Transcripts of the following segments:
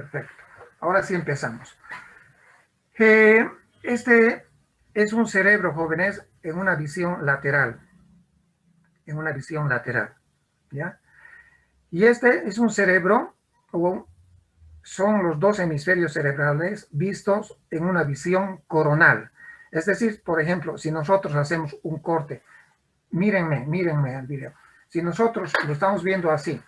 Perfecto. Ahora sí empezamos. Este es un cerebro, jóvenes, en una visión lateral. En una visión lateral. ¿Ya? Y este es un cerebro, o son los dos hemisferios cerebrales vistos en una visión coronal. Es decir, por ejemplo, si nosotros hacemos un corte, mírenme al video. Si nosotros lo estamos viendo así,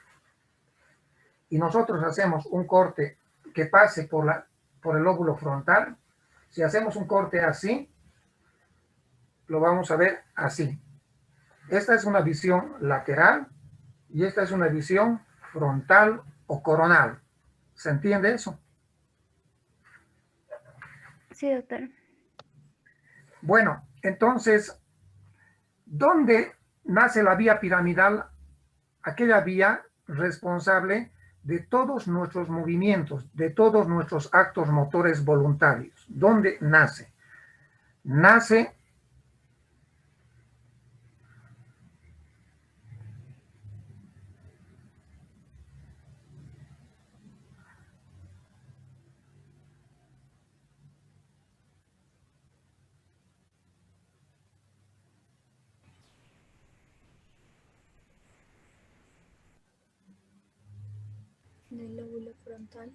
y nosotros hacemos un corte que pase por el lóbulo frontal, si hacemos un corte así, lo vamos a ver así. Esta es una visión lateral y esta es una visión frontal o coronal. ¿Se entiende eso? Sí, doctor. Bueno, entonces, ¿dónde nace la vía piramidal? Aquella vía responsable de todos nuestros movimientos, de todos nuestros actos motores voluntarios. ¿Dónde nace? Nace En el lóbulo frontal.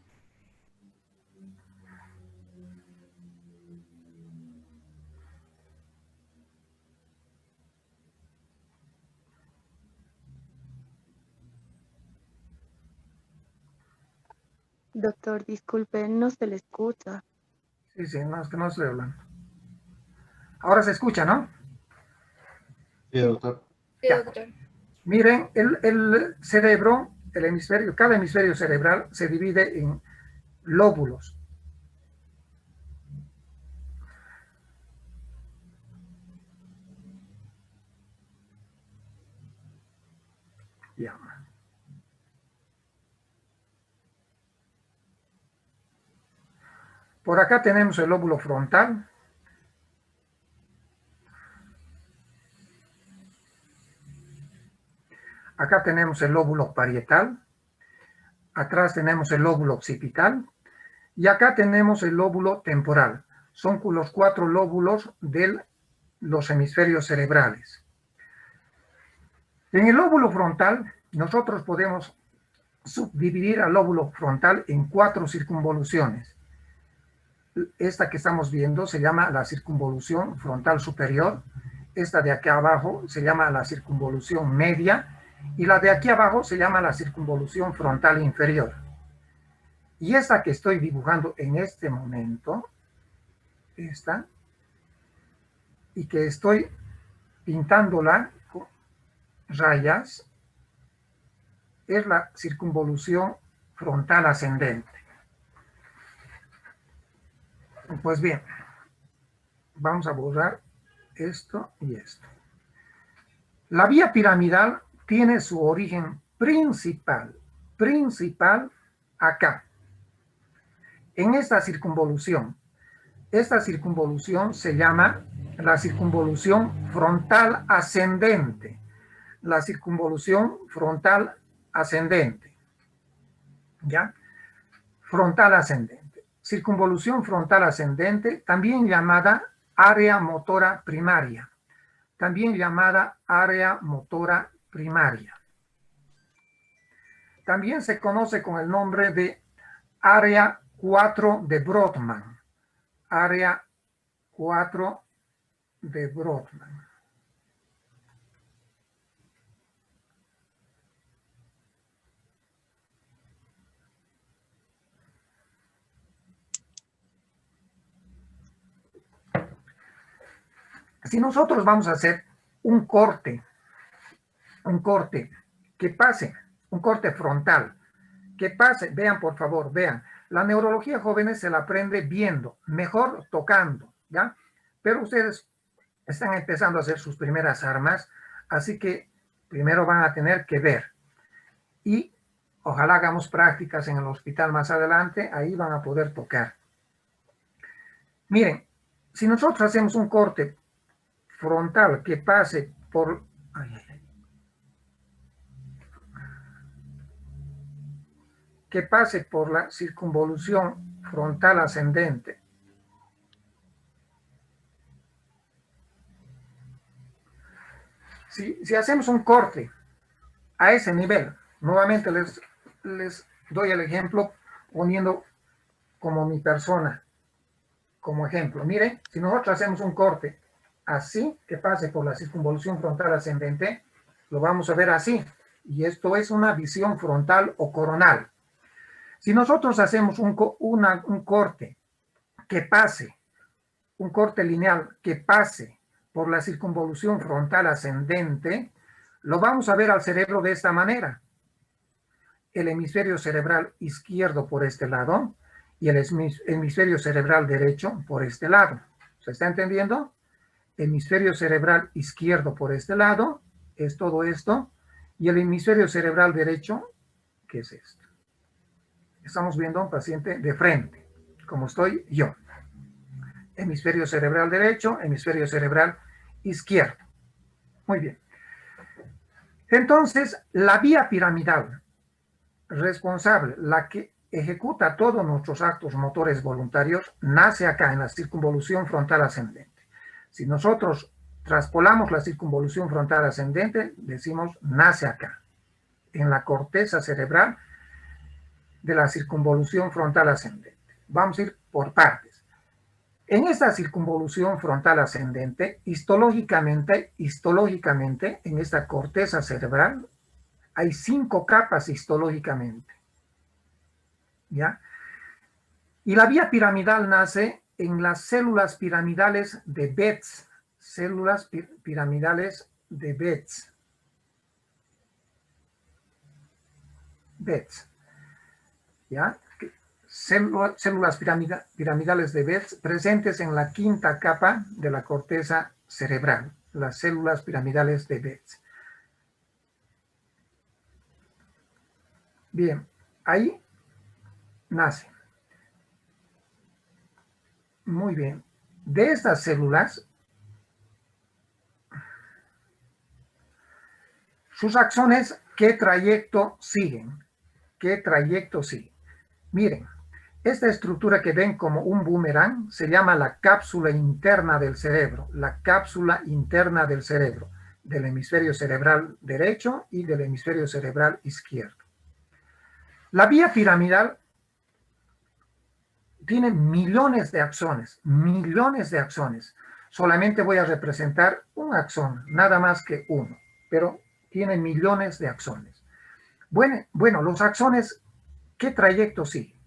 Doctor, disculpe, no se le escucha. Sí, no, es que no estoy hablando. Ahora se escucha, ¿no? Sí, doctor. Sí, doctor. Miren, el cerebro, el hemisferio, cada hemisferio cerebral se divide en lóbulos. Ya. Por acá tenemos el lóbulo frontal. Acá tenemos el lóbulo parietal. Atrás tenemos el lóbulo occipital. Y acá tenemos el lóbulo temporal. Son los 4 lóbulos de los hemisferios cerebrales. En el lóbulo frontal, nosotros podemos subdividir al lóbulo frontal en 4 circunvoluciones. Esta que estamos viendo se llama la circunvolución frontal superior. Esta de aquí abajo se llama la circunvolución media. Y la de aquí abajo se llama la circunvolución frontal inferior. Y esta que estoy dibujando en este momento, esta, y que estoy pintándola con rayas, es la circunvolución frontal ascendente. Pues bien, vamos a borrar esto y esto. La vía piramidal tiene su origen principal acá, en esta circunvolución. Esta circunvolución se llama la circunvolución frontal ascendente. La circunvolución frontal ascendente. ¿Ya? Frontal ascendente. Circunvolución frontal ascendente, también llamada área motora primaria. También llamada área motora primaria. También se conoce con el nombre de área 4 de Brodmann. Área 4 de Brodmann. Si nosotros vamos a hacer un corte que pase, un corte frontal, que pase, vean por favor, vean, la neurología jóvenes se la aprende viendo, mejor tocando, ¿ya? Pero ustedes están empezando a hacer sus primeras armas, así que primero van a tener que ver. Y ojalá hagamos prácticas en el hospital más adelante, ahí van a poder tocar. Miren, si nosotros hacemos un corte frontal que pase por... que pase por la circunvolución frontal ascendente. Si hacemos un corte a ese nivel, nuevamente les doy el ejemplo poniendo como mi persona, como ejemplo. Miren, si nosotros hacemos un corte así, que pase por la circunvolución frontal ascendente, lo vamos a ver así. Y esto es una visión frontal o coronal. Si nosotros hacemos un corte que pase, un corte lineal que pase por la circunvolución frontal ascendente, lo vamos a ver al cerebro de esta manera. El hemisferio cerebral izquierdo por este lado y el hemisferio cerebral derecho por este lado. ¿Se está entendiendo? Hemisferio cerebral izquierdo por este lado es todo esto, y el hemisferio cerebral derecho, ¿qué es esto? Estamos viendo a un paciente de frente, como estoy yo. Hemisferio cerebral derecho, hemisferio cerebral izquierdo. Muy bien. Entonces, la vía piramidal responsable, la que ejecuta todos nuestros actos motores voluntarios, nace acá en la circunvolución frontal ascendente. Si nosotros traspolamos la circunvolución frontal ascendente, decimos nace acá, en la corteza cerebral de la circunvolución frontal ascendente. Vamos a ir por partes. En esta circunvolución frontal ascendente, histológicamente, en esta corteza cerebral, hay 5 capas histológicamente. ¿Ya? Y la vía piramidal nace en las células piramidales de Betz. Células piramidales de Betz. Betz. ¿Ya? Células piramidales de Betz presentes en la 5ª capa de la corteza cerebral. Las células piramidales de Betz. Bien, ahí nace. Muy bien. De estas células, sus axones, ¿qué trayecto siguen? ¿Qué trayecto siguen? Miren, esta estructura que ven como un boomerang se llama la cápsula interna del cerebro. La cápsula interna del cerebro, del hemisferio cerebral derecho y del hemisferio cerebral izquierdo. La vía piramidal tiene millones de axones, millones de axones. Solamente voy a representar un axón, nada más que uno, pero tiene millones de axones. Bueno, los axones, ¿qué trayecto siguen?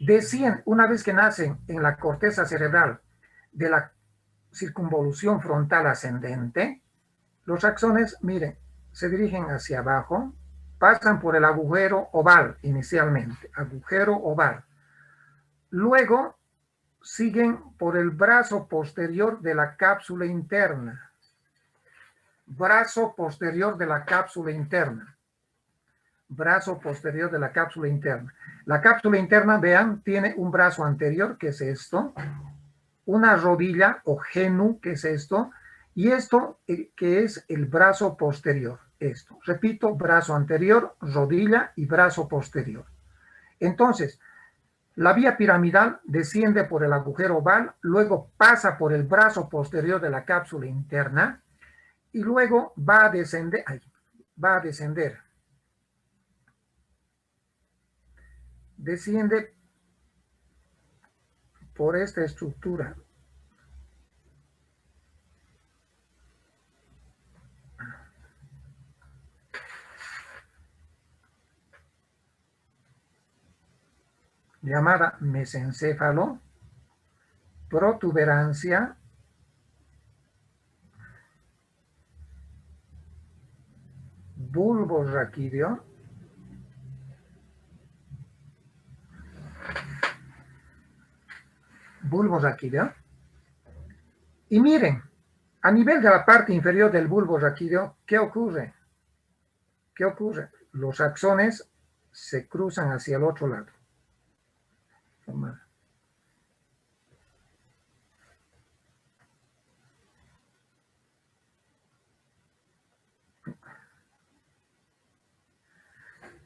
Decían, una vez que nacen en la corteza cerebral de la circunvolución frontal ascendente, los axones, miren, se dirigen hacia abajo, pasan por el agujero oval inicialmente, agujero oval. Luego siguen por el brazo posterior de la cápsula interna. Brazo posterior de la cápsula interna. Brazo posterior de la cápsula interna. La cápsula interna, vean, tiene un brazo anterior, que es esto, una rodilla o genu, que es esto, y esto que es el brazo posterior, esto. Repito, brazo anterior, rodilla y brazo posterior. Entonces, la vía piramidal desciende por el agujero oval, luego pasa por el brazo posterior de la cápsula interna y luego va a descender, desciende por esta estructura. Llamada mesencéfalo, protuberancia, bulbo raquídeo, y miren, a nivel de la parte inferior del bulbo raquídeo, ¿qué ocurre? ¿Qué ocurre? Los axones se cruzan hacia el otro lado.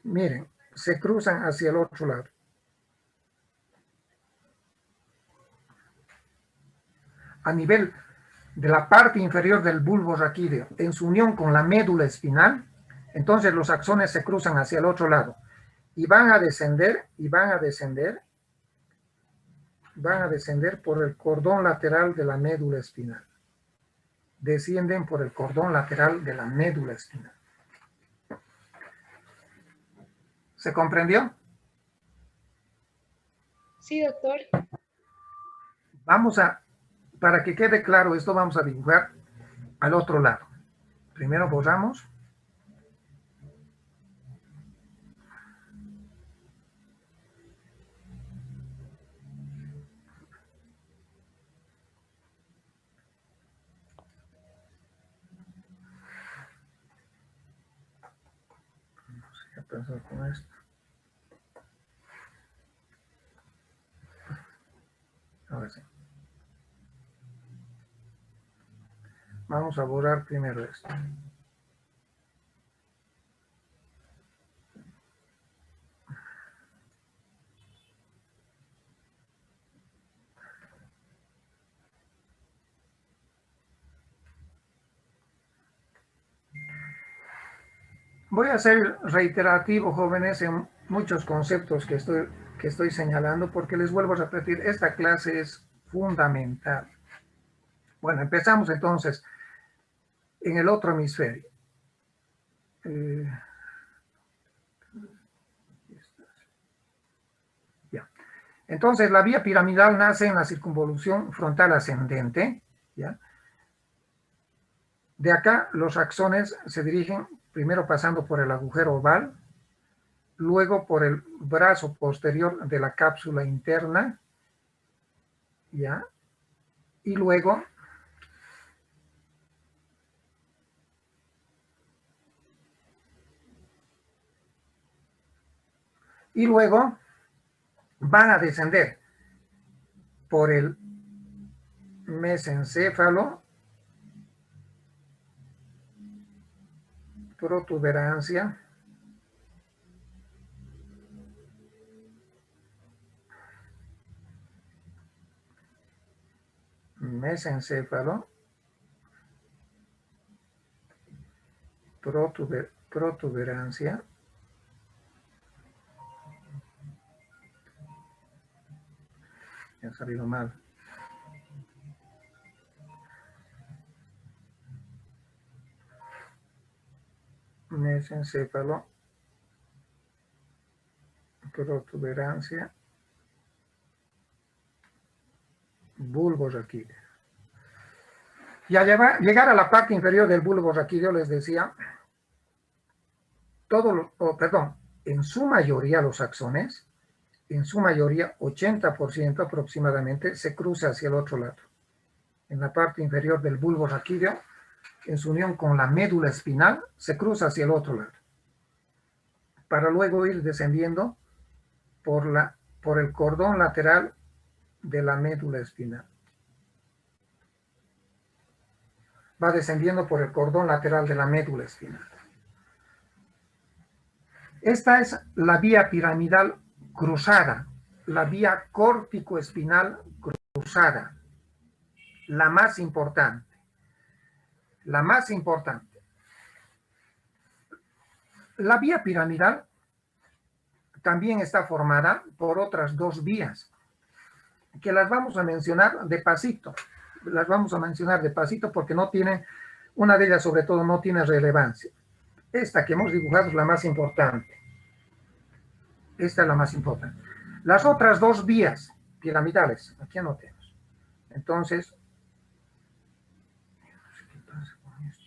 Miren, se cruzan hacia el otro lado. A nivel de la parte inferior del bulbo raquídeo, en su unión con la médula espinal, entonces los axones se cruzan hacia el otro lado y van a descender por el cordón lateral de la médula espinal. Descienden por el cordón lateral de la médula espinal. ¿Se comprendió? Sí, doctor. Para que quede claro esto, vamos a dibujar al otro lado. Primero borramos. No sé qué pasó con esto. Ahora sí. Vamos a borrar primero esto. Voy a ser reiterativo, jóvenes, en muchos conceptos que estoy señalando, porque les vuelvo a repetir, esta clase es fundamental. Bueno, empezamos entonces en el otro hemisferio. Ya. Entonces, la vía piramidal nace en la circunvolución frontal ascendente, ¿ya? De acá, los axones se dirigen primero pasando por el agujero oval, luego por el brazo posterior de la cápsula interna, ¿ya? Y luego van a descender por el mesencéfalo, protuberancia, mesencéfalo, protuberancia, me ha salido mal, mesencéfalo, protuberancia, bulbo raquídeo. Y al llegar a la parte inferior del bulbo raquídeo, les decía, en su mayoría los axones, en su mayoría 80% aproximadamente, se cruza hacia el otro lado. En la parte inferior del bulbo raquídeo, en su unión con la médula espinal, se cruza hacia el otro lado, para luego ir descendiendo por el cordón lateral de la médula espinal. Va descendiendo por el cordón lateral de la médula espinal. Esta es la vía piramidal cruzada, la vía córtico-espinal cruzada, la más importante. La más importante. La vía piramidal también está formada por otras dos vías, que las vamos a mencionar de pasito. Las vamos a mencionar de pasito porque no tiene, una de ellas sobre todo no tiene relevancia. Esta que hemos dibujado es la más importante. Esta es la más importante. Las otras dos vías piramidales, aquí anotemos. Entonces, no sé qué pasa con esto.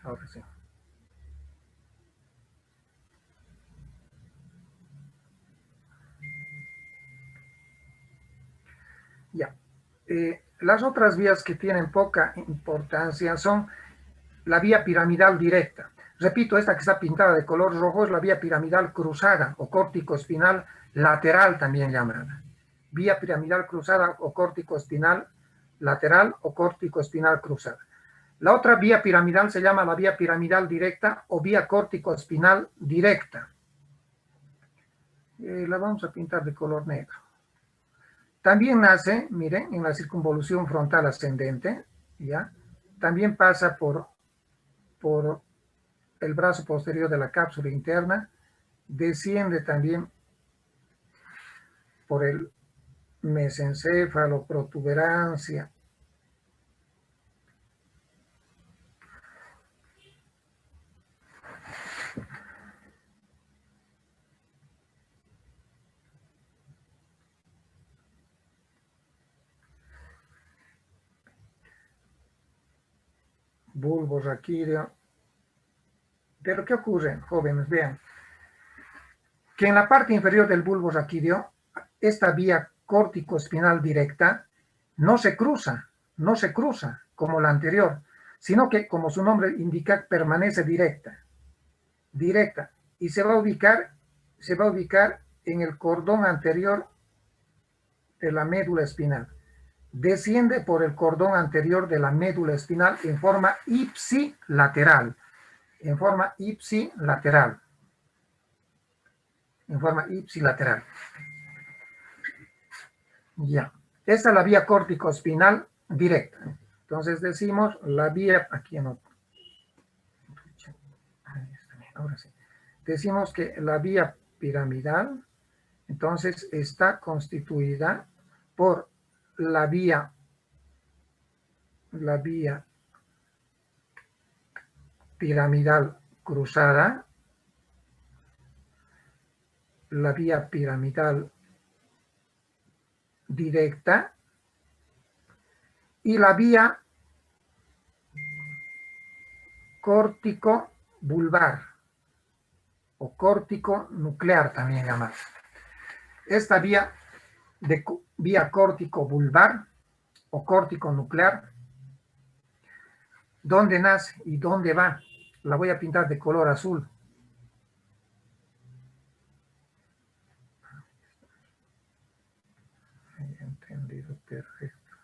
Ahora sí. Ya. Las otras vías que tienen poca importancia son la vía piramidal directa. Repito, esta que está pintada de color rojo es la vía piramidal cruzada o córtico-espinal lateral también llamada. Vía piramidal cruzada o córtico-espinal lateral o córtico-espinal cruzada. La otra vía piramidal se llama la vía piramidal directa o vía córtico-espinal directa. La vamos a pintar de color negro. También nace, miren, en la circunvolución frontal ascendente, ¿ya? También pasa por el brazo posterior de la cápsula interna, desciende también por el mesencéfalo, protuberancia, bulbo raquídeo. Pero ¿qué ocurre, jóvenes? Vean, que en la parte inferior del bulbo raquídeo, esta vía córtico-espinal directa no se cruza como la anterior, sino que, como su nombre indica, permanece directa, y se va a ubicar en el cordón anterior de la médula espinal. Desciende por el cordón anterior de la médula espinal en forma ipsilateral, Ya. Esta es la vía córtico-espinal directa. Entonces decimos la vía, aquí no. Ahora sí. Decimos que la vía piramidal, entonces está constituida por la vía piramidal cruzada, la vía piramidal directa y la vía córtico-vulvar o córtico-nuclear también llamada. Esta vía córtico-vulvar o córtico-nuclear, ¿dónde nace y dónde va? La voy a pintar de color azul. Entendido, perfecto.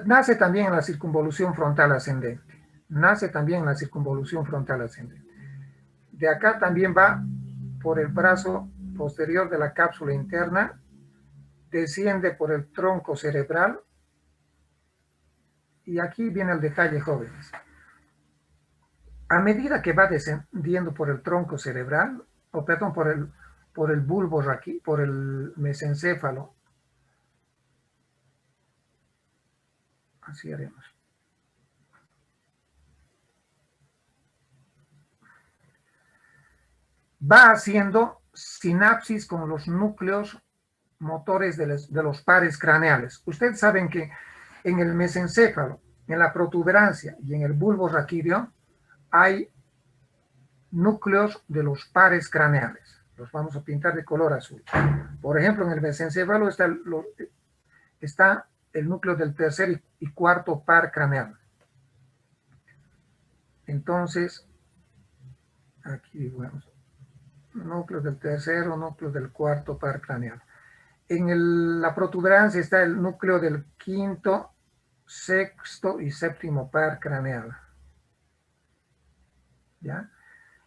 Nace también en la circunvolución frontal ascendente. De acá también va por el brazo posterior de la cápsula interna, desciende por el tronco cerebral, y aquí viene el detalle, jóvenes. A medida que va descendiendo por el tronco cerebral, por el bulbo raquídeo, por el mesencéfalo, así haremos. Va haciendo sinapsis con los núcleos motores de los pares craneales. Ustedes saben que en el mesencéfalo, en la protuberancia y en el bulbo raquídeo hay núcleos de los pares craneales. Los vamos a pintar de color azul. Por ejemplo, en el mesencéfalo está el núcleo del tercer y cuarto par craneal. Entonces, aquí vemos núcleo del tercero, núcleo del cuarto par craneal. En la protuberancia está el núcleo del quinto, sexto y séptimo par craneal. ¿Ya?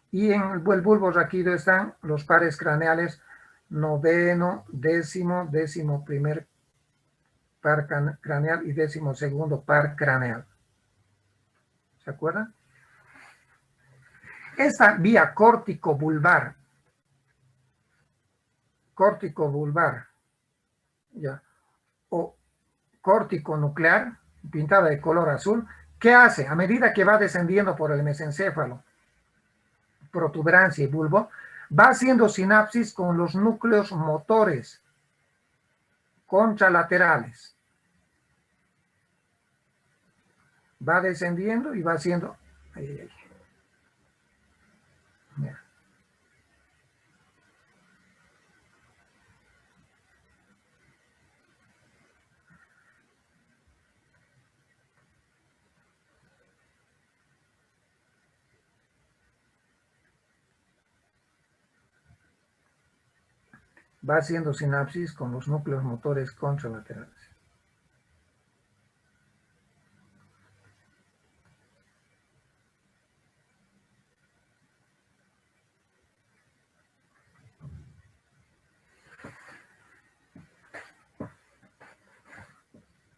Y en el bulbo raquídeo están los pares craneales noveno, décimo primer par craneal y 12º par craneal. ¿Se acuerdan? Esta vía córtico-vulvar, ¿ya? O córtico-nuclear, pintada de color azul, ¿qué hace? A medida que va descendiendo por el mesencéfalo, protuberancia y bulbo, va haciendo sinapsis con los núcleos motores contralaterales. Va descendiendo y va haciendo... Mira. Va haciendo sinapsis con los núcleos motores contralaterales.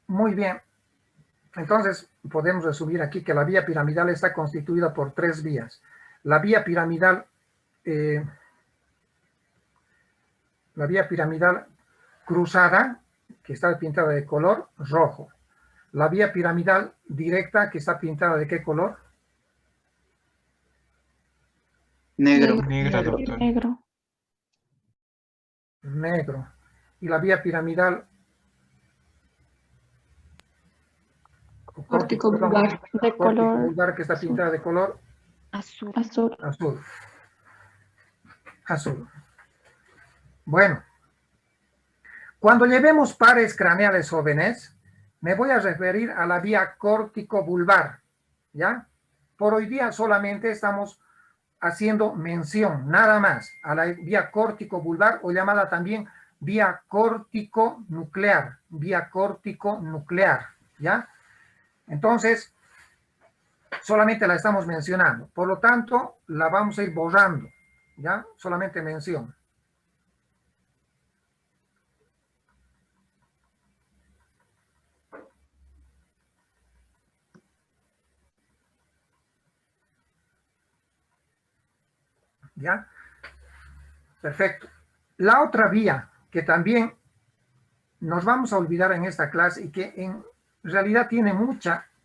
Muy bien. Entonces, podemos resumir aquí que la vía piramidal está constituida por 3 vías. La vía piramidal cruzada, que está pintada de color rojo. La vía piramidal directa, que está pintada de ¿qué color? Negro. Negra, doctor. Negro. Negro. Y la vía piramidal Córtico vulvar. De color vulvar, que está pintada de color azul. Azul. azul. Azul. Bueno, cuando llevemos pares craneales jóvenes, me voy a referir a la vía córtico-vulvar, ¿ya? Por hoy día solamente estamos haciendo mención, nada más, a la vía córtico-vulvar o llamada también vía córtico-nuclear, ¿ya? Entonces, solamente la estamos mencionando, por lo tanto, la vamos a ir borrando, ¿ya? Solamente mención. ¿Ya? Perfecto. La otra vía que también nos vamos a olvidar en esta clase y que en realidad tiene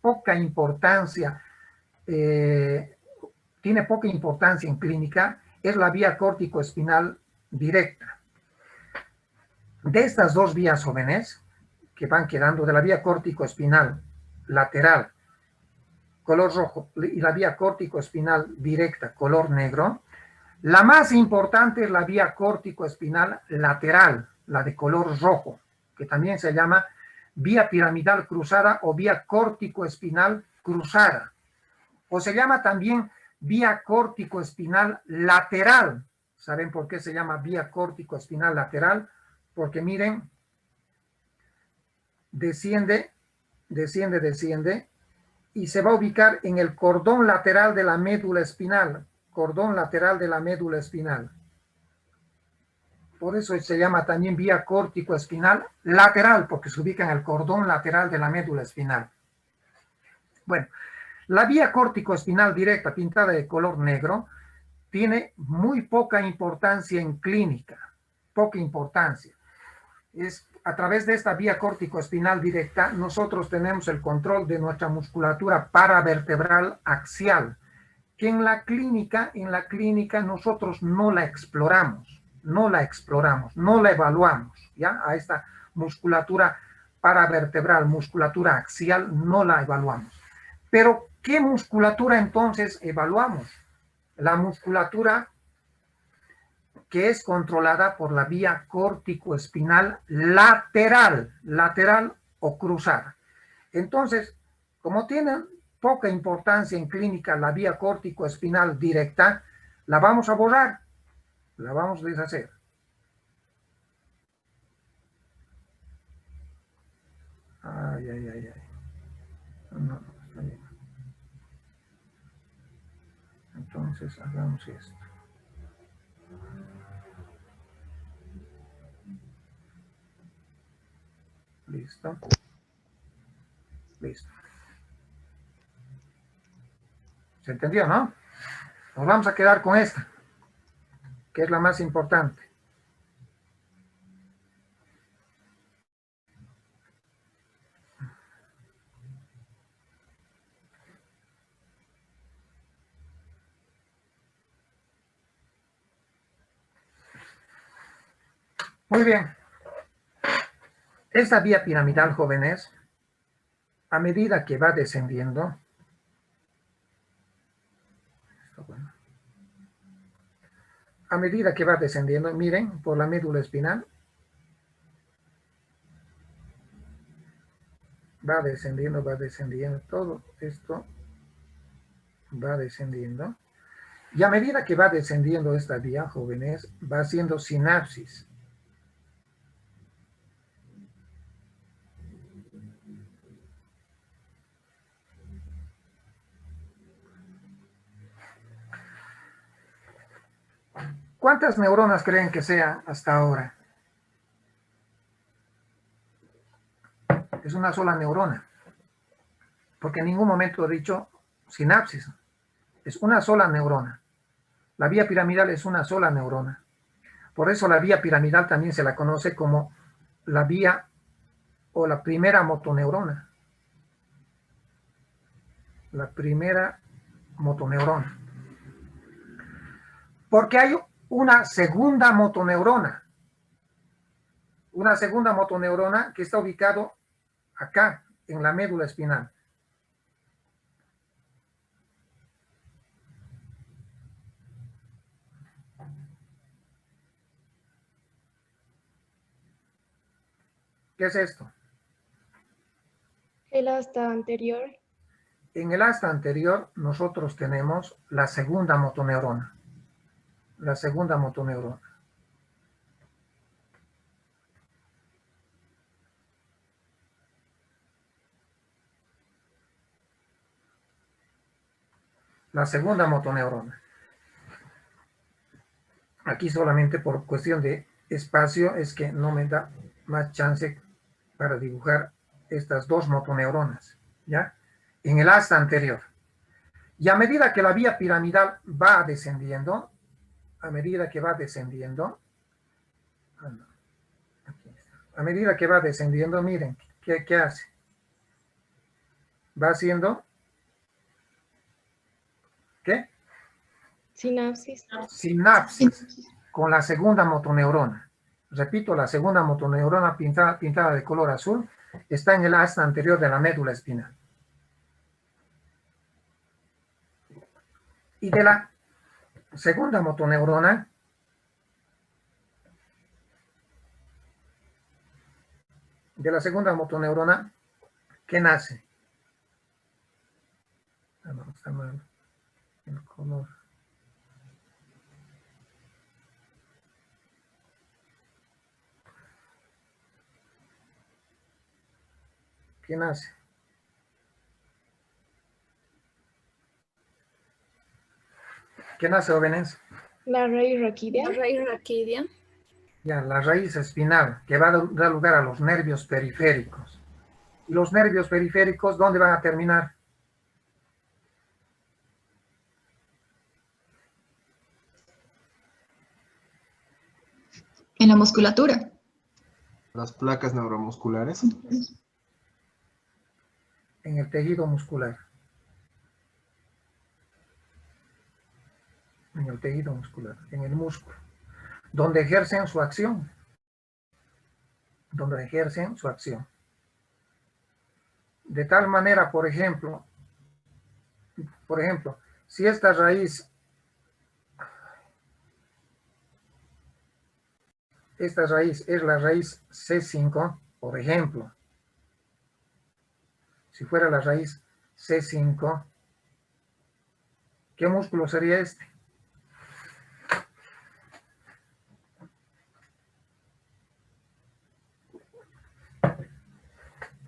poca importancia, en clínica, es la vía córtico-espinal directa. De estas 2 vías jóvenes que van quedando, de la vía córtico-espinal lateral, color rojo, y la vía córtico-espinal directa, color negro, la más importante es la vía córtico-espinal lateral, la de color rojo, que también se llama vía piramidal cruzada o vía córtico-espinal cruzada. O se llama también vía córtico-espinal lateral. ¿Saben por qué se llama vía córtico-espinal lateral? Porque miren, desciende, y se va a ubicar en el cordón lateral de la médula espinal. Cordón lateral de la médula espinal. Por eso se llama también vía córtico-espinal lateral, porque se ubica en el cordón lateral de la médula espinal. Bueno, la vía córtico-espinal directa, pintada de color negro, tiene muy poca importancia en clínica. Poca importancia. Es a través de esta vía córtico-espinal directa, nosotros tenemos el control de nuestra musculatura paravertebral axial, que en la clínica nosotros no la exploramos, no la evaluamos, ¿ya? A esta musculatura paravertebral, musculatura axial, no la evaluamos. Pero, ¿qué musculatura entonces evaluamos? La musculatura que es controlada por la vía córtico-espinal lateral o cruzada. Entonces, como tienen poca importancia en clínica la vía córtico-espinal directa, la vamos a borrar, la vamos a deshacer. Ay. No, está bien. Entonces, hagamos esto. Listo. Listo. ¿Se entendió, no? Nos vamos a quedar con esta, que es la más importante. Muy bien. Esta vía piramidal, jóvenes, a medida que va descendiendo, a medida que va descendiendo, miren, por la médula espinal, va descendiendo, todo esto va descendiendo. Y a medida que va descendiendo esta vía, jóvenes, va haciendo sinapsis. ¿Cuántas neuronas creen que sea hasta ahora? Es una sola neurona. Porque en ningún momento he dicho sinapsis. Es una sola neurona. La vía piramidal es una sola neurona. Por eso la vía piramidal también se la conoce como la vía o la primera motoneurona. La primera motoneurona. Porque hay una segunda motoneurona. Una segunda motoneurona que está ubicado acá, en la médula espinal. ¿Qué es esto? El asta anterior. En el asta anterior nosotros tenemos la segunda motoneurona. La segunda motoneurona. La segunda motoneurona. Aquí solamente por cuestión de espacio es que no me da más chance para dibujar estas dos motoneuronas, ¿ya? En el asta anterior. Y a medida que la vía piramidal va descendiendo, a medida que va descendiendo, miren, ¿qué hace? Va haciendo, ¿qué? Sinapsis. Sinapsis con la segunda motoneurona. Repito, la segunda motoneurona pintada de color azul está en el asta anterior de la médula espinal. Y de la segunda motoneurona, ¿qué nace? Ah, no, está mal el color. ¿Qué nace? ¿Qué nace, jóvenes? La raíz raquídea. La raíz raquídea. Ya, la raíz espinal, que va a dar lugar a los nervios periféricos. ¿Y los nervios periféricos dónde van a terminar? En la musculatura. Las placas neuromusculares. En el tejido muscular. En el tejido muscular, en el músculo. Donde ejercen su acción. Donde ejercen su acción. De tal manera, por ejemplo, si esta raíz es la raíz C5, por ejemplo, si fuera la raíz C5, ¿qué músculo sería este?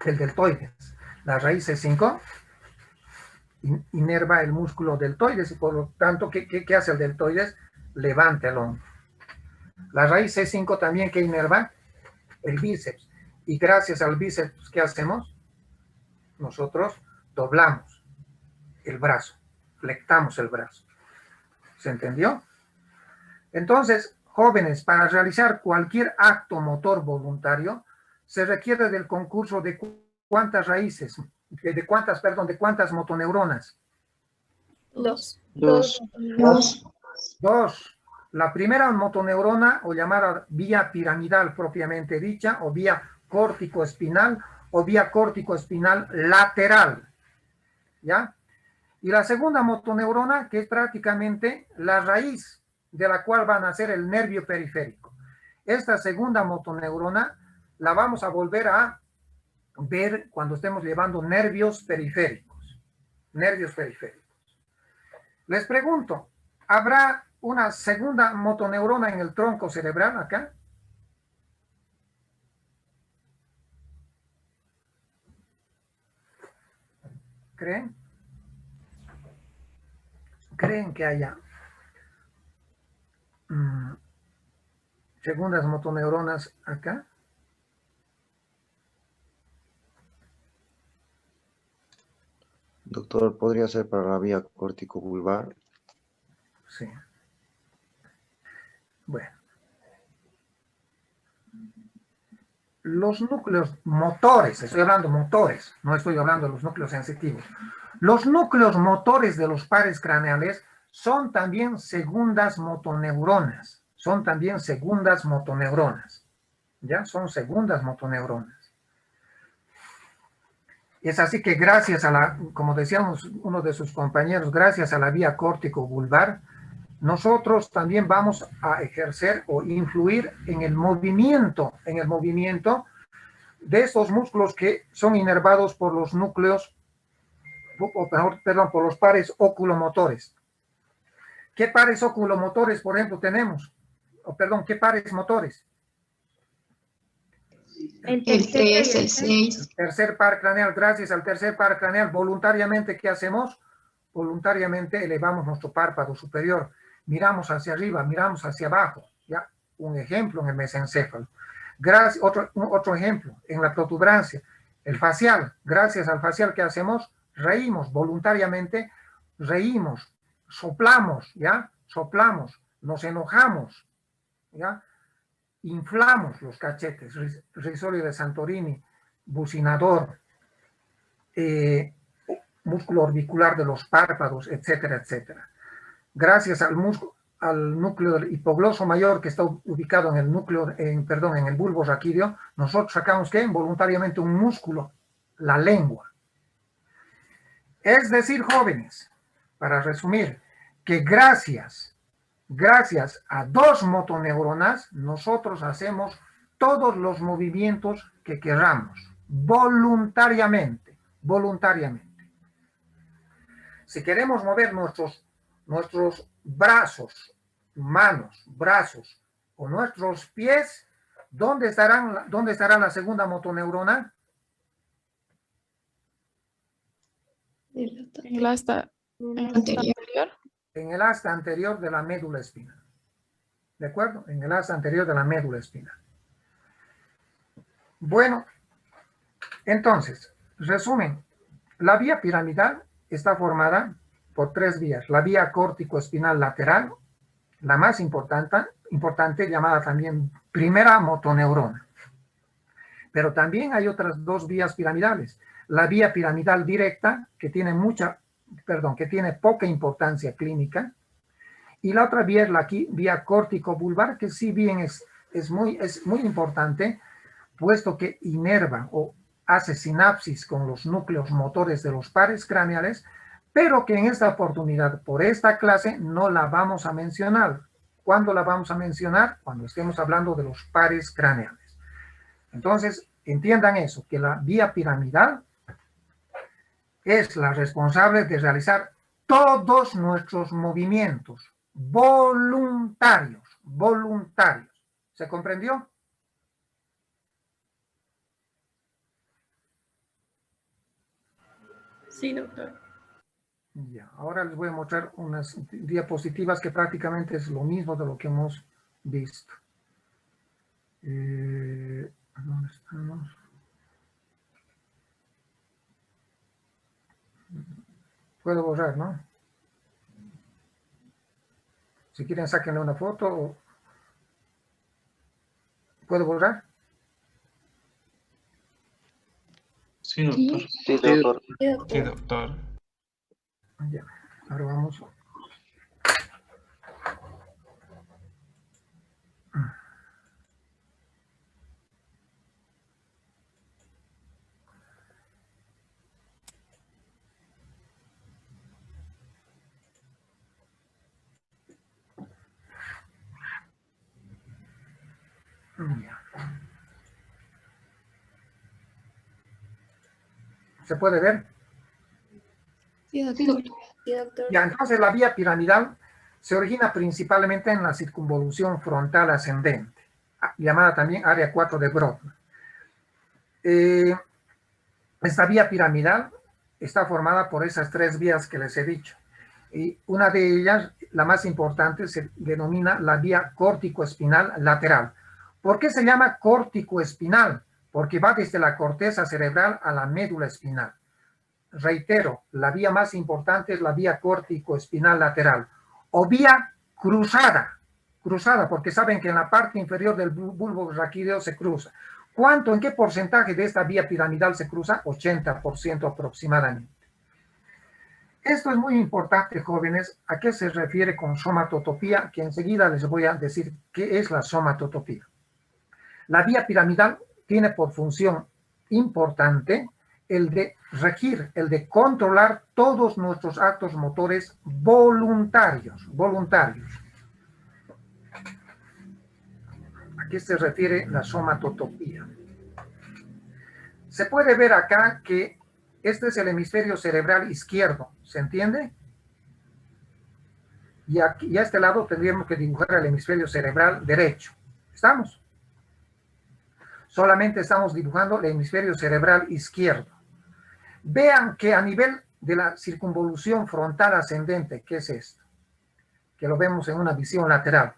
El deltoides. La raíz C5 inerva el músculo deltoides y por lo tanto, ¿qué hace el deltoides? Levanta el hombro. La raíz C5 también, ¿qué inerva? El bíceps. Y gracias al bíceps, ¿qué hacemos? Nosotros doblamos el brazo, flectamos el brazo. ¿Se entendió? Entonces, jóvenes, para realizar cualquier acto motor voluntario, se requiere del concurso de cuántas raíces, de cuántas motoneuronas. Dos. Dos. La primera motoneurona, o llamada vía piramidal propiamente dicha, o vía córtico-espinal, o vía córtico-espinal lateral, ¿ya? Y la segunda motoneurona, que es prácticamente la raíz de la cual va a nacer el nervio periférico. Esta segunda motoneurona la vamos a volver a ver cuando estemos llevando nervios periféricos. Nervios periféricos. Les pregunto, ¿habrá una segunda motoneurona en el tronco cerebral acá? ¿Creen? ¿Creen que haya segundas motoneuronas acá? Doctor, ¿podría ser para la vía córtico-vulvar? Sí. Bueno. Los núcleos motores, estoy hablando motores, no estoy hablando de los núcleos sensitivos. Los núcleos motores de los pares craneales son también segundas motoneuronas. Son también segundas motoneuronas. ¿Ya? Son segundas motoneuronas. Es así que gracias a la, como decíamos uno de sus compañeros, gracias a la vía córtico-vulvar, nosotros también vamos a ejercer o influir en el movimiento de estos músculos que son inervados por los núcleos, perdón, por los pares oculomotores. ¿Qué pares oculomotores, por ejemplo, tenemos? ¿Qué pares motores? El El 3, el 6. El tercer par craneal. Gracias al tercer par craneal, voluntariamente, ¿qué hacemos? Voluntariamente elevamos nuestro párpado superior. Miramos hacia arriba, miramos hacia abajo. ¿Ya? Un ejemplo en el mesencéfalo. Otro ejemplo, en la protuberancia. El facial. Gracias al facial, ¿qué hacemos? Reímos voluntariamente, reímos, soplamos, ¿ya? Soplamos, nos enojamos, ¿ya? Inflamos los cachetes, risorio de Santorini, bucinador, músculo orbicular de los párpados, etcétera, etcétera. Gracias al núcleo del hipogloso mayor que está ubicado en el núcleo, en el bulbo raquídeo, nosotros sacamos ¿qué? Voluntariamente un músculo, la lengua. Es decir, jóvenes, para resumir, que gracias a dos motoneuronas, nosotros hacemos todos los movimientos que queramos, voluntariamente. Si queremos mover nuestros brazos, manos, brazos o nuestros pies, ¿dónde estará la segunda motoneurona? En el asta anterior. En el asta anterior de la médula espinal. ¿De acuerdo? En el asta anterior de la médula espinal. Bueno, entonces, resumen, la vía piramidal está formada por tres vías. La vía córtico-espinal lateral, la más importante, llamada también primera motoneurona. Pero también hay otras dos vías piramidales. La vía piramidal directa, que tiene poca importancia clínica, y la otra vía es la vía córtico-vulvar, que sí bien es muy importante, puesto que inerva o hace sinapsis con los núcleos motores de los pares craneales, pero que en esta oportunidad, por esta clase, no la vamos a mencionar. ¿Cuándo la vamos a mencionar? Cuando estemos hablando de los pares craneales. Entonces, entiendan eso, que la vía piramidal es la responsable de realizar todos nuestros movimientos voluntarios. ¿Se comprendió? Sí, doctor. Ya, ahora les voy a mostrar unas diapositivas que prácticamente es lo mismo de lo que hemos visto. ¿Dónde estamos? Puedo borrar, ¿no? Si quieren, sáquenle una foto. ¿Puedo borrar? Sí, doctor. Sí, doctor. Sí, doctor. Sí, doctor. Ya, ahora vamos. Ya. ¿Se puede ver? Sí, doctor. Ya, entonces la vía piramidal se origina principalmente en la circunvolución frontal ascendente, llamada también área 4 de Brodmann. Esta vía piramidal está formada por esas tres vías que les he dicho. Y una de ellas, la más importante, se denomina la vía córtico-espinal lateral. ¿Por qué se llama córtico-espinal? Porque va desde la corteza cerebral a la médula espinal. Reitero, la vía más importante es la vía córtico-espinal lateral. O vía cruzada, porque saben que en la parte inferior del bulbo raquídeo se cruza. ¿Cuánto, en qué porcentaje de esta vía piramidal se cruza? 80% aproximadamente. Esto es muy importante, jóvenes. ¿A qué se refiere con somatotopía? Que enseguida les voy a decir qué es la somatotopía. La vía piramidal tiene por función importante el de regir, el de controlar todos nuestros actos motores voluntarios. ¿A qué se refiere la somatotopía? Se puede ver acá que este es el hemisferio cerebral izquierdo, ¿se entiende? Y aquí, a este lado tendríamos que dibujar el hemisferio cerebral derecho. ¿Estamos? Solamente estamos dibujando el hemisferio cerebral izquierdo. Vean que a nivel de la circunvolución frontal ascendente, ¿qué es esto? Que lo vemos en una visión lateral.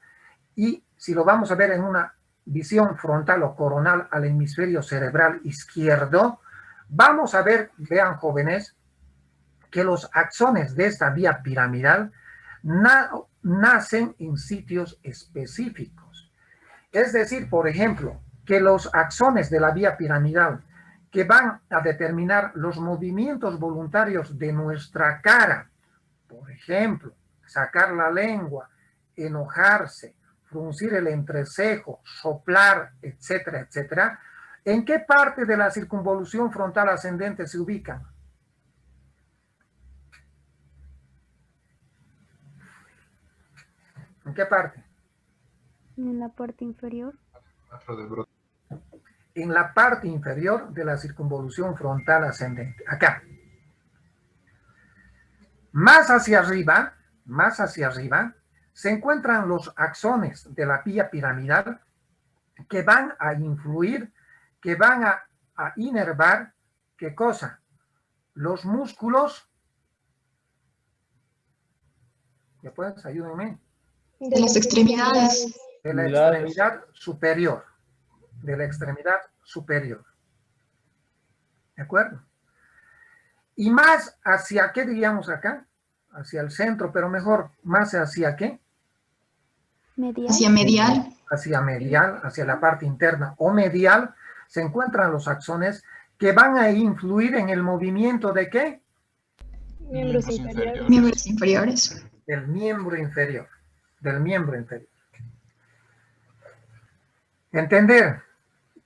Y si lo vamos a ver en una visión frontal o coronal al hemisferio cerebral izquierdo, vamos a ver, vean jóvenes, que los axones de esta vía piramidal nacen en sitios específicos. Es decir, por ejemplo, que los axones de la vía piramidal que van a determinar los movimientos voluntarios de nuestra cara, por ejemplo, sacar la lengua, enojarse, fruncir el entrecejo, soplar, etcétera, etcétera, ¿en qué parte de la circunvolución frontal ascendente se ubican? ¿En qué parte? En la parte inferior. En la parte inferior de la circunvolución frontal ascendente. Acá. Más hacia arriba, se encuentran los axones de la vía piramidal que van a influir, que van a inervar, ¿qué cosa? Los músculos. ¿Me puedes? Ayúdenme. De las extremidades. De la extremidad superior. De la extremidad superior. ¿De acuerdo? Y más hacia, ¿qué diríamos acá? Hacia el centro, pero mejor, más hacia ¿qué? Medial. Hacia medial. Hacia medial, hacia la parte interna o medial, se encuentran los axones que van a influir en el movimiento ¿de qué? Miembros inferiores. Miembros inferiores. Del miembro inferior. Del miembro inferior. Entender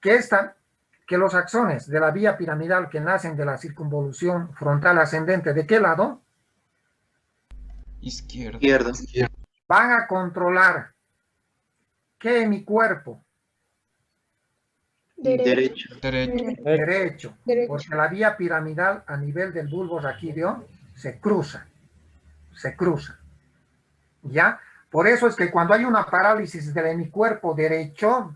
que los axones de la vía piramidal que nacen de la circunvolución frontal ascendente, ¿de qué lado? Izquierda. Van a controlar ¿qué en mi cuerpo? Derecho. Porque la vía piramidal a nivel del bulbo raquídeo se cruza. ¿Ya? Por eso es que cuando hay una parálisis del hemicuerpo derecho,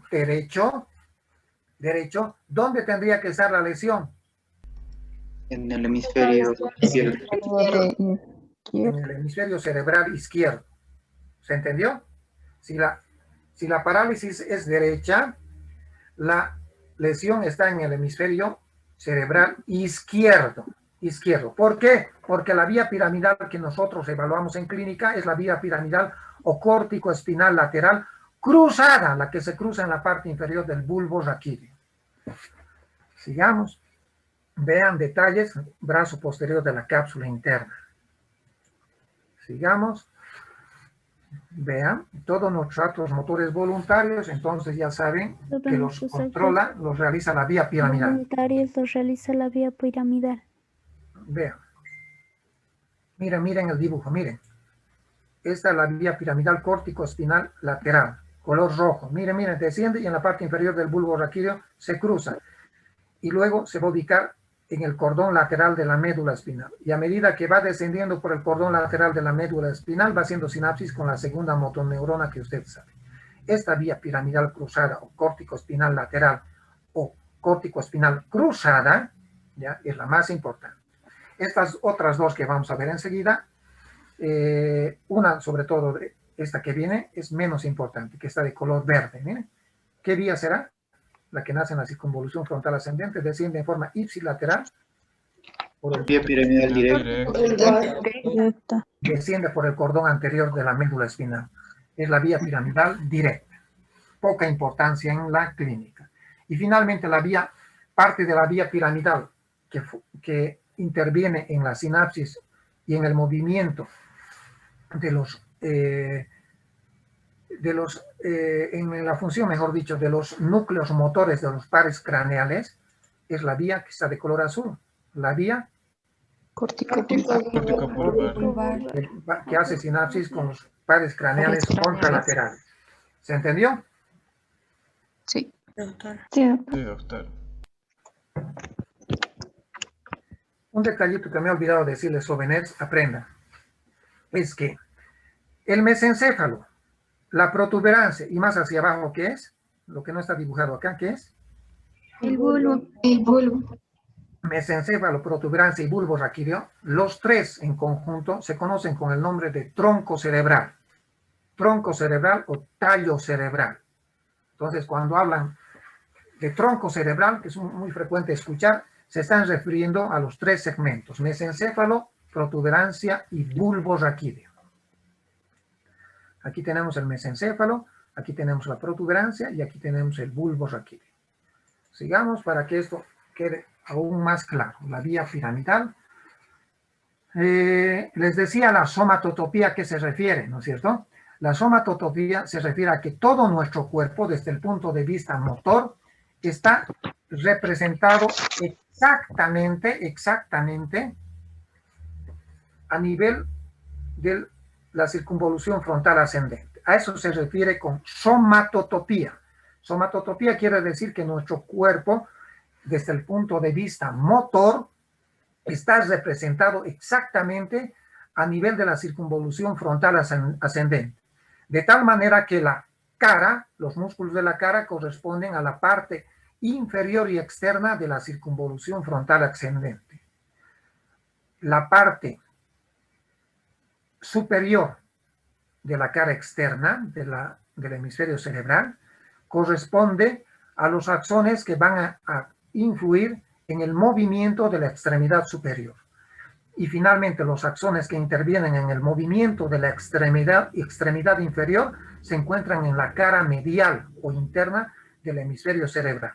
¿dónde tendría que estar la lesión? En el hemisferio izquierdo. En el hemisferio cerebral izquierdo. ¿Se entendió? Si la parálisis es derecha, la lesión está en el hemisferio cerebral izquierdo. ¿Por qué? Porque la vía piramidal que nosotros evaluamos en clínica es la vía piramidal o córtico-espinal lateral cruzada, la que se cruza en la parte inferior del bulbo raquídeo. Sigamos. Vean detalles, brazo posterior de la cápsula interna. Sigamos. Vean, todos nuestros actos motores voluntarios, entonces ya saben que los controla, los realiza la vía piramidal. Voluntarios los realiza la vía piramidal. Vean. Miren el dibujo, miren. Esta es la vía piramidal córtico-espinal lateral. color rojo. Miren, miren, desciende y en la parte inferior del bulbo raquídeo se cruza. Y luego se va a ubicar en el cordón lateral de la médula espinal. Y a medida que va descendiendo por el cordón lateral de la médula espinal, va haciendo sinapsis con la segunda motoneurona que usted sabe. Esta vía piramidal cruzada o córtico-espinal lateral o córtico-espinal cruzada, ¿ya?, es la más importante. Estas otras dos que vamos a ver enseguida, una sobre todo, esta que viene, es menos importante, que está de color verde. Miren, ¿qué vía será? La que nace en la circunvolución frontal ascendente, desciende en forma ipsilateral por el Vía piramidal directa. desciende por el cordón anterior de la médula espinal. Es la vía piramidal directa. Poca importancia en la clínica. Y finalmente la vía, parte de la vía piramidal que interviene en la sinapsis y en el movimiento en la función, mejor dicho, de los núcleos motores de los pares craneales, es la vía que está de color azul. La vía Corticopulvar. que hace sinapsis con los pares craneales contralaterales. ¿Se entendió? Sí. Sí, Sí, doctor. Un detallito que me he olvidado decirles, jóvenes, aprendan. Es que el mesencéfalo, la protuberancia y más hacia abajo, ¿qué es? Lo que no está dibujado acá, ¿qué es? el bulbo. El bulbo. Mesencéfalo, protuberancia y bulbo raquídeo, los tres en conjunto se conocen con el nombre de tronco cerebral o tallo cerebral. Entonces, cuando hablan de tronco cerebral, que es muy frecuente escuchar, se están refiriendo a los tres segmentos: mesencéfalo, protuberancia y bulbo raquídeo. Aquí tenemos el mesencéfalo, aquí tenemos la protuberancia y aquí tenemos el bulbo raquídeo. Sigamos para que esto quede aún más claro. La vía piramidal. Les decía la somatotopía a qué se refiere, ¿no es cierto? La somatotopía se refiere a que todo nuestro cuerpo, desde el punto de vista motor, está representado exactamente a nivel de la circunvolución frontal ascendente. A eso se refiere con somatotopía. Somatotopía quiere decir que nuestro cuerpo, desde el punto de vista motor, está representado exactamente a nivel de la circunvolución frontal ascendente. De tal manera que la cara, los músculos de la cara corresponden a la parte inferior y externa de la circunvolución frontal ascendente. La parte superior de la cara externa del hemisferio cerebral corresponde a los axones que van a influir en el movimiento de la extremidad superior. Y finalmente los axones que intervienen en el movimiento de la extremidad inferior se encuentran en la cara medial o interna del hemisferio cerebral.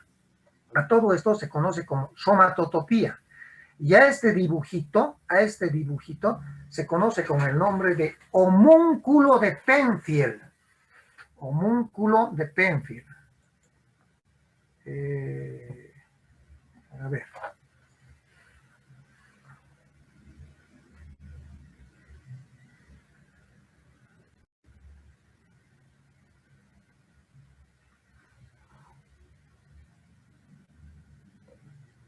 A todo esto se conoce como somatotopía. Y a este dibujito se conoce con el nombre de homúnculo de Penfield. Homúnculo de Penfield. A ver.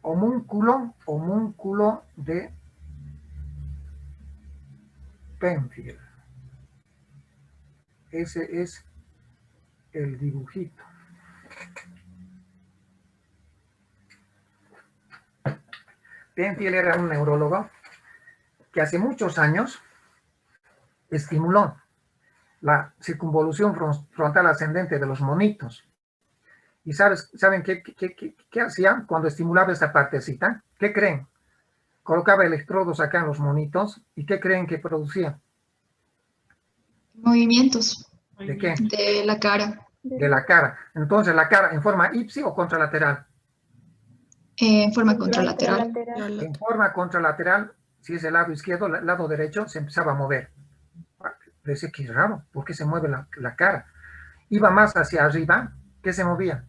Homúnculo de Penfield. Ese es el dibujito. Penfield era un neurólogo que hace muchos años estimuló la circunvolución frontal ascendente de los monitos. ¿Y saben qué hacía cuando estimulaba esta partecita? ¿Qué creen? Colocaba electrodos acá en los monitos y ¿qué creen que producía? Movimientos. ¿De qué? De la cara. De la cara. Entonces, ¿la cara en forma ipsi o contralateral? En forma contralateral. En forma contralateral, si es el lado izquierdo, el lado derecho se empezaba a mover. Parece que es raro, ¿por qué se mueve la cara? Iba más hacia arriba, ¿qué se movía?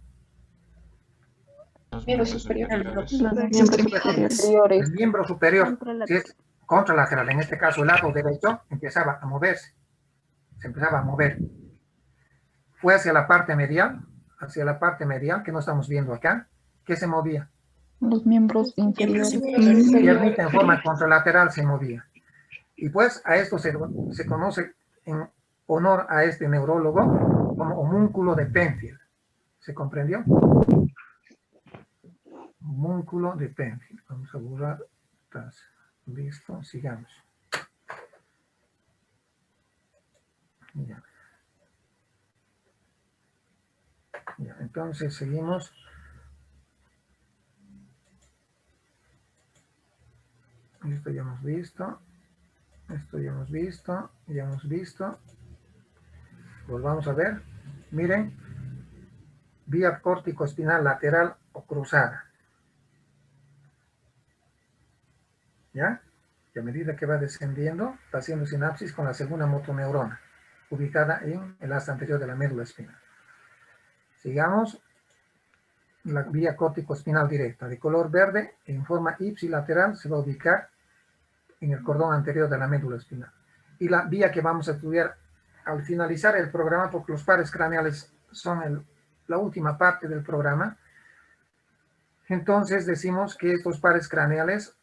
Los Miembros superiores. El miembro superior, si es contralateral, en este caso el lado derecho, empezaba a moverse. Se empezaba a mover. fue hacia la parte medial, que no estamos viendo acá, ¿qué se movía? Los miembros inferiores. Piernita en forma contralateral se movía. Y pues a esto se conoce en honor a este neurólogo como homúnculo de Penfield. ¿Se comprendió? Homúnculo de Penfield. Vamos a borrar. Listo, sigamos. Ya. Ya, entonces seguimos. Esto ya hemos visto. Esto ya hemos visto. Ya hemos visto. Volvamos a ver. Miren. Vía córtico-espinal lateral o cruzada. ¿Ya? Y a medida que va descendiendo, va haciendo sinapsis con la segunda motoneurona, ubicada en el asta anterior de la médula espinal. Sigamos. La vía córtico-espinal directa, de color verde, en forma ipsilateral, se va a ubicar en el cordón anterior de la médula espinal. Y la vía que vamos a estudiar al finalizar el programa, porque los pares craneales son la última parte del programa, entonces decimos que estos pares craneales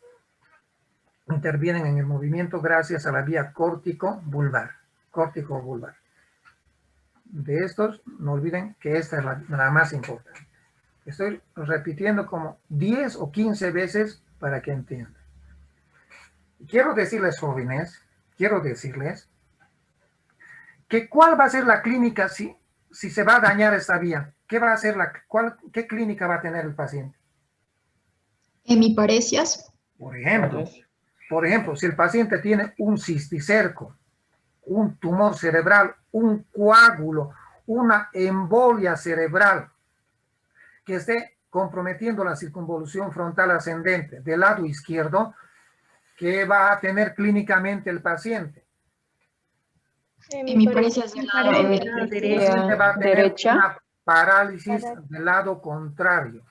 intervienen en el movimiento gracias a la vía córtico-vulvar. Córtico-vulvar. De estos, no olviden que esta es la más importante. Estoy repitiendo como 10 o 15 veces para que entiendan. Quiero decirles, jóvenes, que cuál va a ser la clínica si se va a dañar esta vía. ¿Qué va a ser qué clínica va a tener el paciente? Hemiparesias. Por ejemplo, si el paciente tiene un cisticerco, un tumor cerebral, un coágulo, una embolia cerebral que esté comprometiendo la circunvolución frontal ascendente del lado izquierdo, ¿qué va a tener clínicamente el paciente? Hemiparesias del lado El paciente va a tener derecha. una parálisis del lado contrario.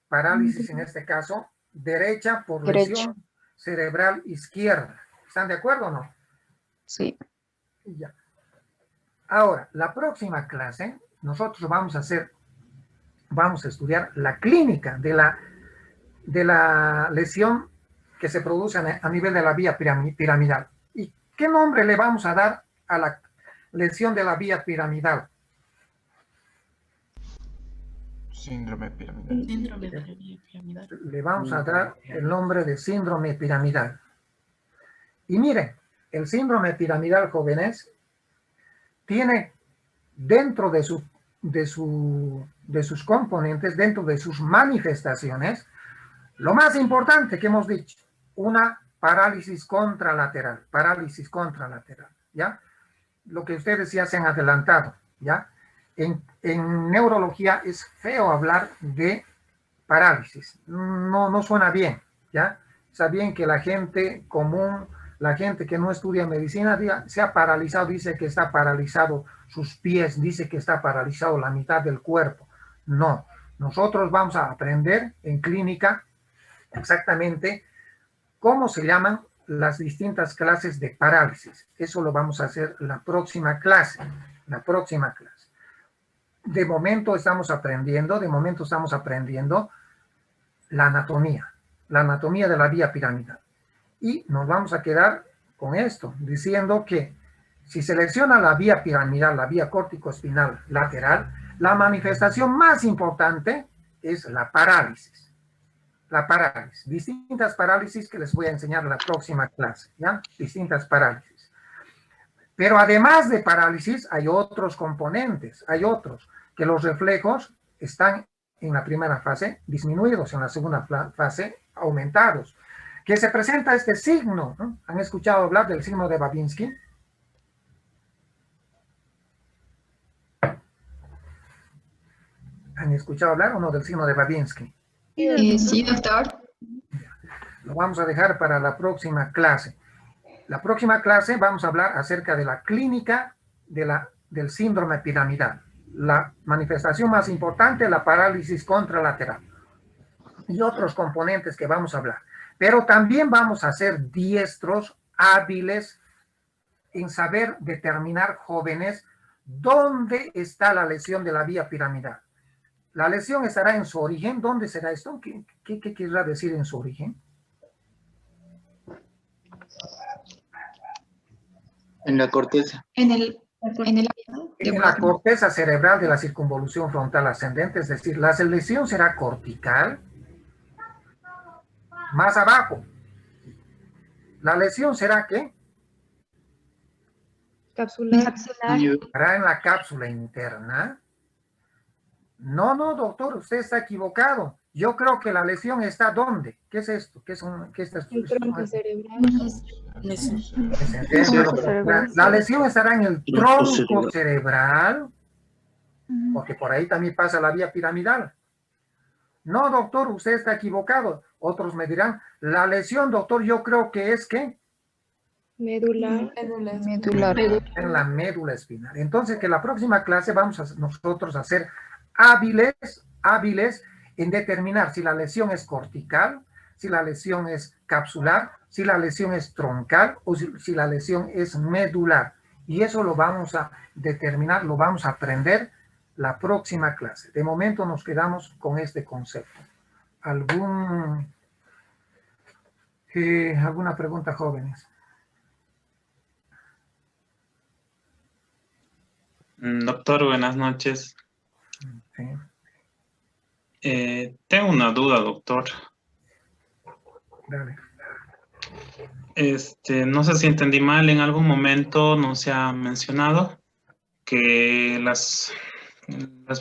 Parálisis en este caso, derecha por lesión cerebral izquierda. ¿Están de acuerdo o no? Sí. Ya. Ahora, la próxima clase, nosotros vamos a estudiar la clínica de la lesión que se produce a nivel de la vía piramidal. ¿Y qué nombre le vamos a dar a la lesión de la vía piramidal? Síndrome piramidal. Le vamos a dar el nombre de síndrome piramidal. Y miren, el síndrome piramidal, jóvenes, tiene dentro de sus componentes, dentro de sus manifestaciones, lo más importante que hemos dicho, una parálisis contralateral, ¿ya? Lo que ustedes ya se han adelantado, ¿ya? En neurología es feo hablar de parálisis, no suena bien, ¿ya? Está bien que la gente común, la gente que no estudia medicina, se ha paralizado, dice que está paralizado sus pies, dice que está paralizado la mitad del cuerpo. No, nosotros vamos a aprender en clínica exactamente cómo se llaman las distintas clases de parálisis. Eso lo vamos a hacer la próxima clase. De momento estamos aprendiendo la anatomía de la vía piramidal. Y nos vamos a quedar con esto, diciendo que si se lesiona la vía piramidal, la vía córtico-espinal lateral, la manifestación más importante es la parálisis. Distintas parálisis que les voy a enseñar en la próxima clase, ¿ya? Distintas parálisis. Pero además de parálisis, hay otros componentes, que los reflejos están en la primera fase disminuidos, en la segunda fase aumentados. Que se presenta este signo, ¿no? ¿Han escuchado hablar del signo de Babinski? ¿Han escuchado hablar o no del signo de Babinski? Sí, doctor. Lo vamos a dejar para la próxima clase. La próxima clase vamos a hablar acerca de la clínica del síndrome piramidal. La manifestación más importante, la parálisis contralateral. Y otros componentes que vamos a hablar. Pero también vamos a ser diestros, hábiles en saber determinar, jóvenes, ¿Dónde está la lesión de la vía piramidal? La lesión estará en su origen. ¿Dónde será esto? ¿Qué querrá decir en su origen? En la corteza. En la corteza cerebral de la circunvolución frontal ascendente, es decir, la lesión será cortical, más abajo. La lesión será ¿qué? Capsular. ¿Estará en la cápsula interna? No, doctor, usted está equivocado. Yo creo que la lesión está ¿dónde? ¿Qué es esto? ¿Qué es El tronco cerebral. La lesión estará en el tronco cerebral, porque por ahí también pasa la vía piramidal. No, doctor, usted está equivocado. Otros me dirán, la lesión, doctor, yo creo que es ¿qué? Medular. Medular. En la médula espinal. Entonces, que la próxima clase vamos a nosotros a ser hábiles en determinar si la lesión es cortical, si la lesión es capsular, si la lesión es troncal o si la lesión es medular. Y eso lo vamos a determinar, lo vamos a aprender la próxima clase. De momento nos quedamos con este concepto. ¿Alguna pregunta, jóvenes? Doctor, buenas noches. Sí. Tengo una duda, doctor. Dale. No sé si entendí mal, en algún momento no se ha mencionado que las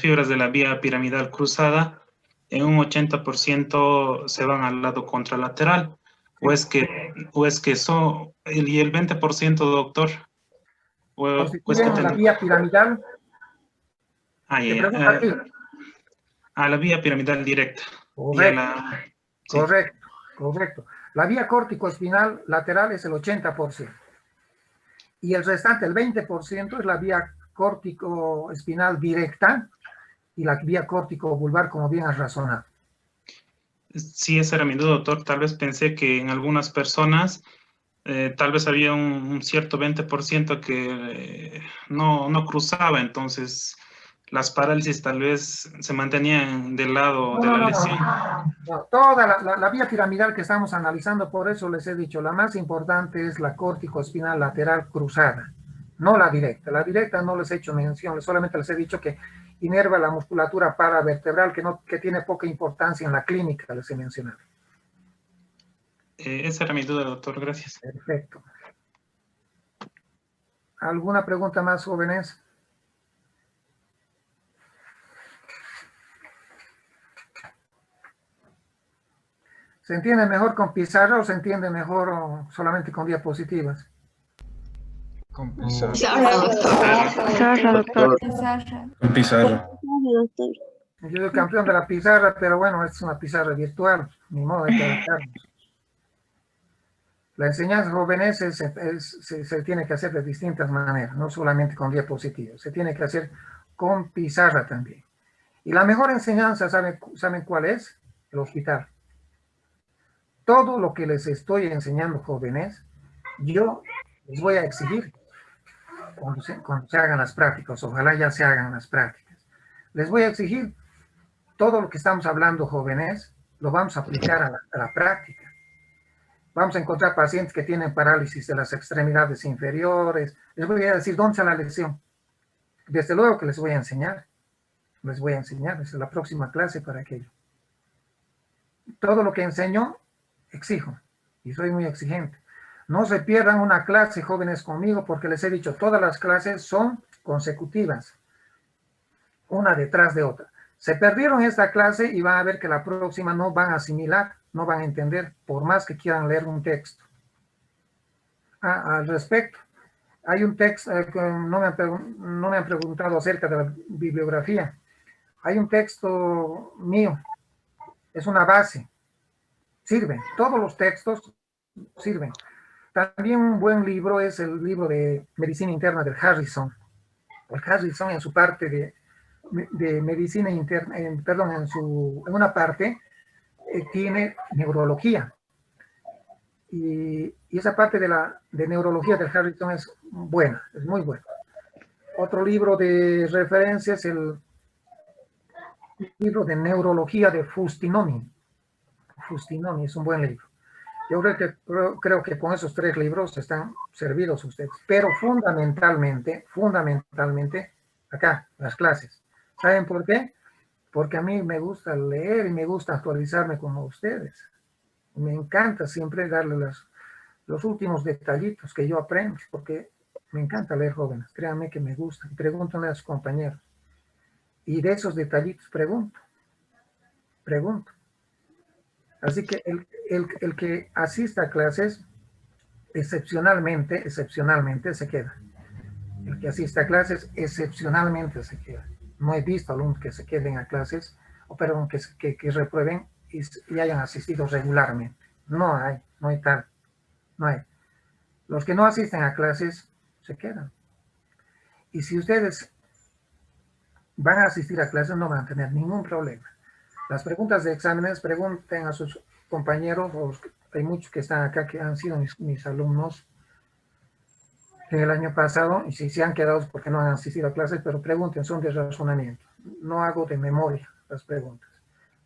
fibras de la vía piramidal cruzada en un 80% se van al lado contralateral, o es que eso, y el 20%, doctor, Constituyen la vía piramidal. Te pregunto a ti. A la vía piramidal directa. Correcto, Sí. correcto. La vía córtico-espinal lateral es el 80%. Y el restante, el 20%, es la vía córtico-espinal directa y la vía córtico-vulvar, como bien has razonado. Sí, esa era mi duda, doctor. Tal vez pensé que en algunas personas tal vez había un cierto 20% que no cruzaba, entonces las parálisis tal vez se mantenían del lado de la lesión. No, toda la vía piramidal que estamos analizando, por eso les he dicho, la más importante es la córtico-espinal lateral cruzada, no la directa. La directa no les he hecho mención, solamente les he dicho que inerva la musculatura paravertebral, que tiene poca importancia en la clínica, les he mencionado. Esa era mi duda, doctor. Gracias. Perfecto. ¿Alguna pregunta más, jóvenes? ¿Se entiende mejor con pizarra o se entiende mejor solamente con diapositivas? Con pizarra. Pizarra, doctor. Con pizarra. Yo soy campeón de la pizarra, pero bueno, es una pizarra virtual, ni modo, hay que adaptarnos. La enseñanza jóvenes se tiene que hacer de distintas maneras, no solamente con diapositivas, se tiene que hacer con pizarra también. Y la mejor enseñanza, ¿saben cuál es? El hospital. Todo lo que les estoy enseñando, jóvenes, yo les voy a exigir cuando se hagan las prácticas, ojalá ya se hagan las prácticas. Les voy a exigir todo lo que estamos hablando, jóvenes, lo vamos a aplicar a la práctica. Vamos a encontrar pacientes que tienen parálisis de las extremidades inferiores. Les voy a decir dónde está la lesión. Desde luego que les voy a enseñar. Les voy a enseñar desde la próxima clase para aquello. Todo lo que enseño, exijo. Y soy muy exigente. No se pierdan una clase, jóvenes, conmigo, porque les he dicho, todas las clases son consecutivas. Una detrás de otra. Se perdieron esta clase y van a ver que la próxima no van a asimilar, no van a entender, por más que quieran leer un texto. Al respecto, hay un texto que no me han preguntado acerca de la bibliografía. Hay un texto mío, es una base, sirve, todos los textos sirven. También un buen libro es el libro de Medicina Interna del Harrison. El Harrison en su parte de medicina interna, en una parte tiene neurología. Y esa parte de neurología del Harrison es buena, es muy buena. Otro libro de referencia es el libro de neurología de Fustinoni. Fustinoni es un buen libro. Yo creo que con esos 3 libros están servidos ustedes, pero fundamentalmente, acá, las clases. ¿Saben por qué? Porque a mí me gusta leer y me gusta actualizarme como ustedes. Me encanta siempre darle los últimos detallitos que yo aprendo, porque me encanta leer, jóvenes. Créanme que me gusta. Pregúntenle a sus compañeros. Y de esos detallitos pregunto. Así que el que asista a clases, excepcionalmente se queda. El que asista a clases, excepcionalmente se queda. No he visto alumnos que se queden a clases, o perdón, que reprueben y hayan asistido regularmente. No hay tal. No hay. Los que no asisten a clases, se quedan. Y si ustedes van a asistir a clases, no van a tener ningún problema. Las preguntas de exámenes, pregunten a sus compañeros, hay muchos que están acá que han sido mis alumnos en el año pasado, y si se han quedado es porque no han asistido a clases, pero pregunten, son de razonamiento. No hago de memoria las preguntas.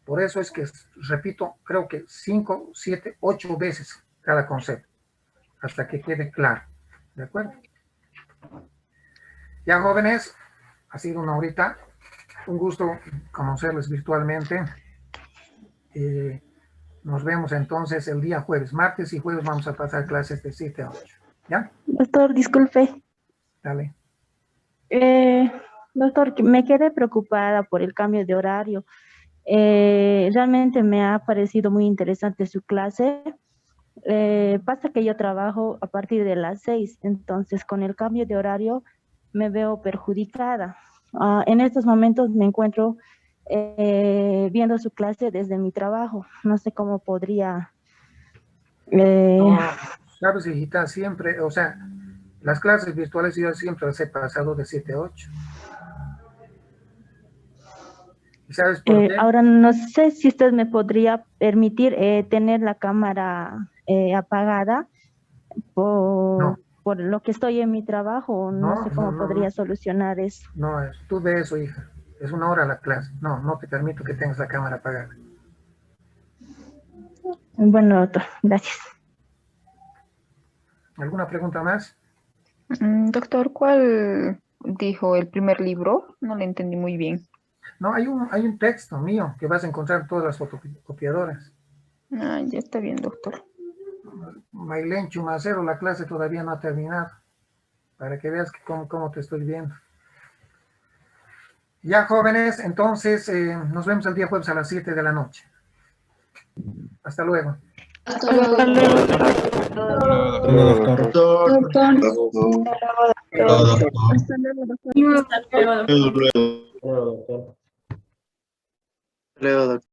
Por eso es que repito, creo que 5, 7, 8 veces cada concepto, hasta que quede claro. ¿De acuerdo? Ya, jóvenes, ha sido una horita. Un gusto conocerles virtualmente. Nos vemos entonces el día jueves. Martes y jueves vamos a pasar clases de 7 a 8. ¿Ya? Doctor, disculpe. Dale. Doctor, que me quedé preocupada por el cambio de horario. Realmente me ha parecido muy interesante su clase. Pasa que yo trabajo a partir de las 6, entonces con el cambio de horario me veo perjudicada. En estos momentos me encuentro viendo su clase desde mi trabajo. No sé cómo podría... No, sabes, hijita, siempre, o sea, las clases virtuales yo siempre las he pasado de 7 a 8. ¿Y sabes por qué? Ahora no sé si usted me podría permitir tener la cámara apagada No. por lo que estoy en mi trabajo. No sé cómo podría solucionar eso. No, tú ves eso, hija. Es 1 hora la clase. No te permito que tengas la cámara apagada. Bueno, doctor, gracias. ¿Alguna pregunta más? Doctor, ¿cuál dijo el primer libro? No le entendí muy bien. No, hay un texto mío que vas a encontrar en todas las fotocopiadoras. Ya está bien, doctor. Maylén Chumacero, la clase todavía no ha terminado. Para que veas cómo te estoy viendo. Ya, jóvenes, entonces nos vemos el día jueves a las 7 de la noche. Hasta luego. Hasta luego. Leo, doctor.